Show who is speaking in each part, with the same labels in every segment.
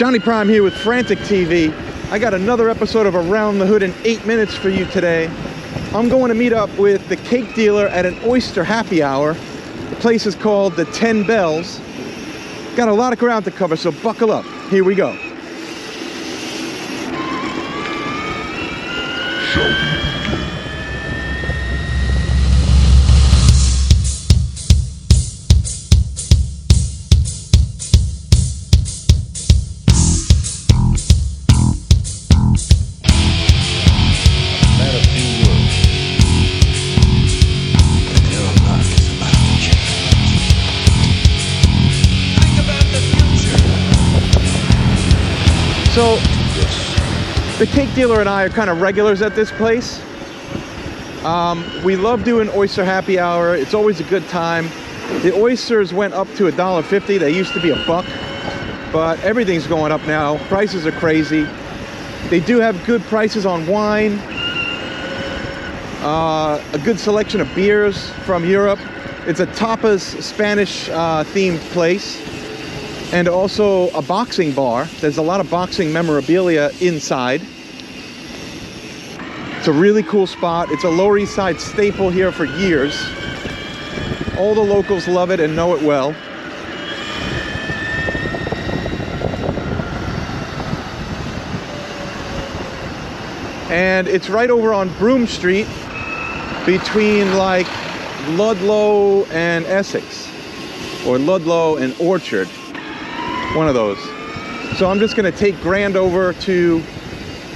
Speaker 1: Johnny Prime here with Frantic TV. I got another episode of Around the Hood in 8 minutes for you today. I'm going to meet up with the cake dealer at an oyster happy hour. The place is called the 10 Bells. Got a lot of ground to cover, so buckle up. Here we go. So, the cake dealer and I are kind of regulars at this place. We love doing oyster happy hour. It's always a good time. The oysters went up to $1.50. They used to be $1, but everything's going up now. Prices are crazy. They do have good prices on wine, a good selection of beers from Europe. It's a tapas Spanish themed place. And also a boxing bar. There's a lot of boxing memorabilia inside. It's a really cool spot. It's a Lower East Side staple here for years. All the locals love it and know it well. And it's right over on Broome Street between like Ludlow and Essex, or Ludlow and Orchard. One of those. So I'm just going to take Grand over to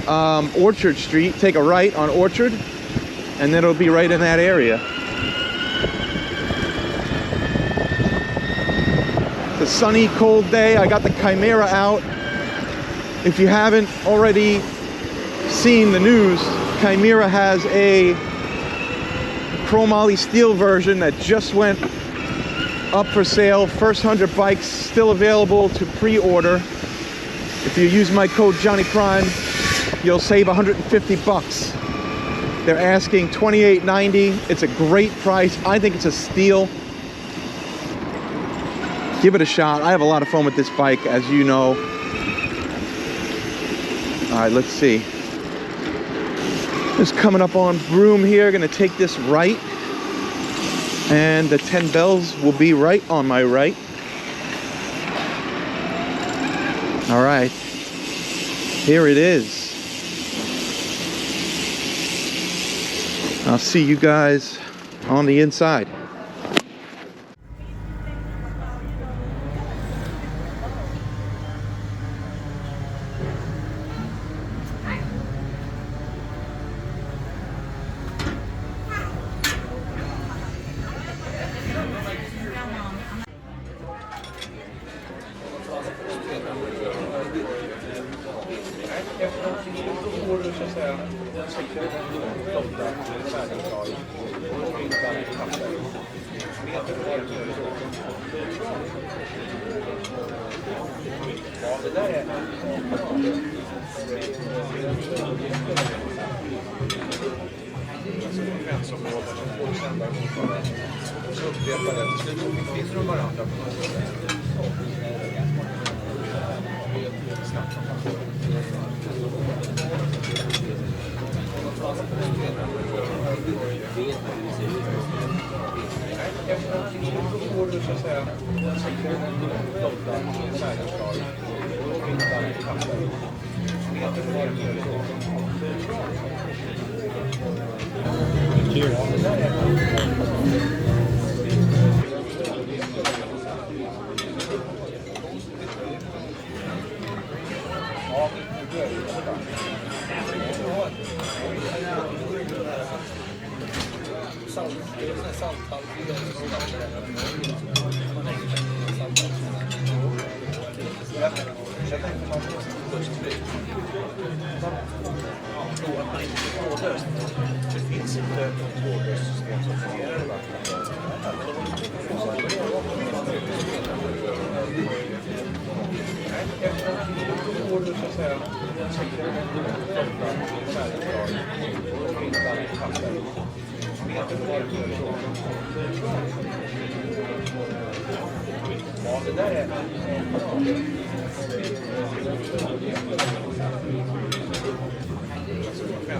Speaker 1: Orchard Street, take a right on Orchard, and then it'll be right in that area. It's a sunny, cold day. I got the Chimera out. If you haven't already seen the news, Chimera has a chromoly steel version that just went up for sale. First 100 bikes still available to pre-order. If you use my code Johnny Prime, you'll save $150. They're asking $28.90. It's a great price. I think it's a steal. Give it a shot. I have a lot of fun with this bike, as you know. All right, let's see. Just coming up on Broome here. Gonna take this right. And the 10 Bells will be right on my right. All right, here it is. I'll see you guys on the inside.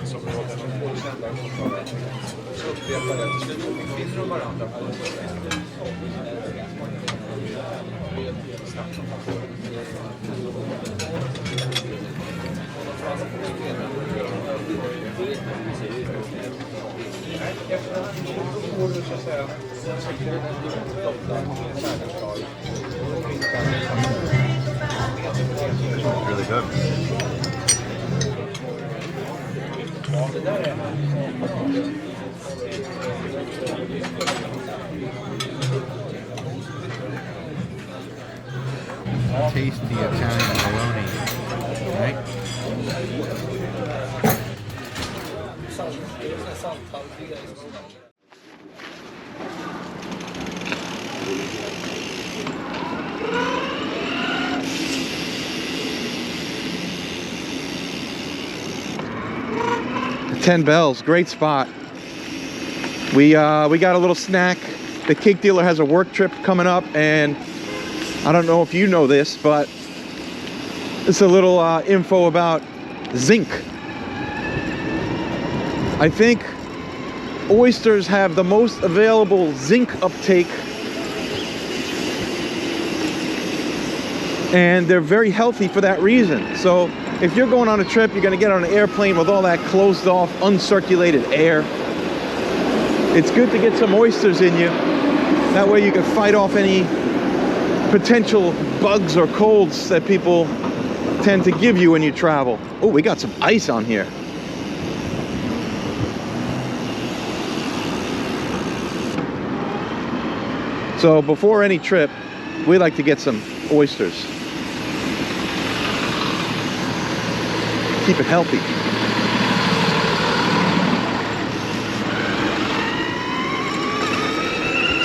Speaker 2: This one's really good. Tasty Italian bologna, right?
Speaker 1: The 10 Bells, great spot. We got a little snack. The cake dealer has a work trip coming up, and I don't know if you know this, but it's a little info about zinc. I think oysters have the most available zinc uptake, and they're very healthy for that reason. So if you're going on a trip, you're going to get on an airplane with all that closed off, uncirculated air. It's good to get some oysters in you. That way you can fight off any potential bugs or colds that people tend to give you when you travel. Oh, we got some ice on here. So before any trip, we like to get some oysters. Keep it healthy.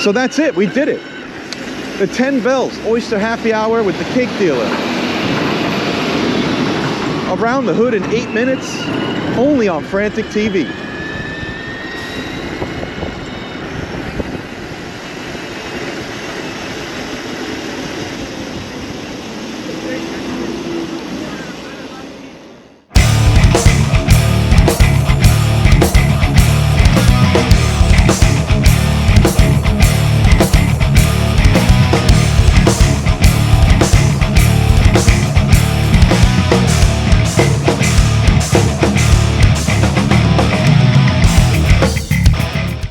Speaker 1: So that's it, we did it. The 10 Bells Oyster Happy Hour with the cake dealer. Around the hood in 8 minutes, only on Frantic TV.